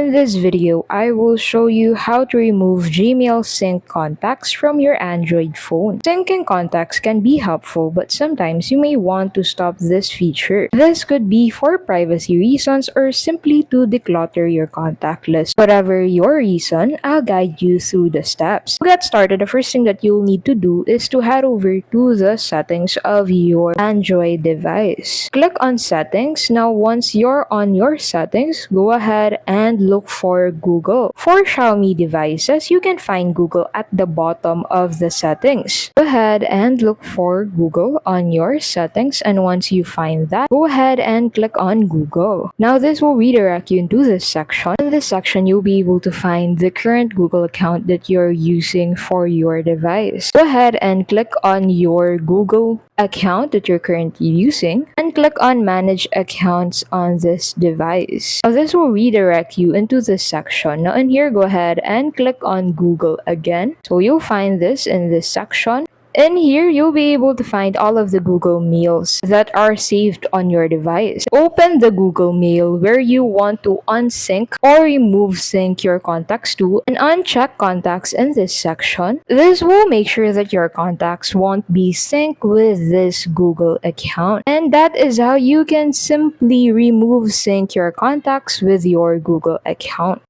In this video, I will show you how to remove Gmail sync contacts from your Android phone. Syncing contacts can be helpful, but sometimes you may want to stop this feature. This could be for privacy reasons or simply to declutter your contact list. Whatever your reason, I'll guide you through the steps. To get started, the first thing that you'll need to do is to head over to the settings of your Android device. Click on settings. Now, once you're on your settings, go ahead and look for Google. For Xiaomi devices, you can find Google at the bottom of the settings. Go ahead and look for Google on your settings, and once you find that, go ahead and click on Google. Now, this will redirect you into this section. In this section, you'll be able to find the current Google account that you're using for your device. Go ahead and click on your Google account that you're currently using and click on manage accounts on this device. Now, this will redirect you into this section. Now in here, go ahead and click on Google again. So you'll find this in this section. In here, you'll be able to find all of the Google Mails that are saved on your device. Open the Google Mail where you want to unsync or remove sync your contacts to and uncheck contacts in this section. This will make sure that your contacts won't be synced with this Google account. And that is how you can simply remove sync your contacts with your Google account.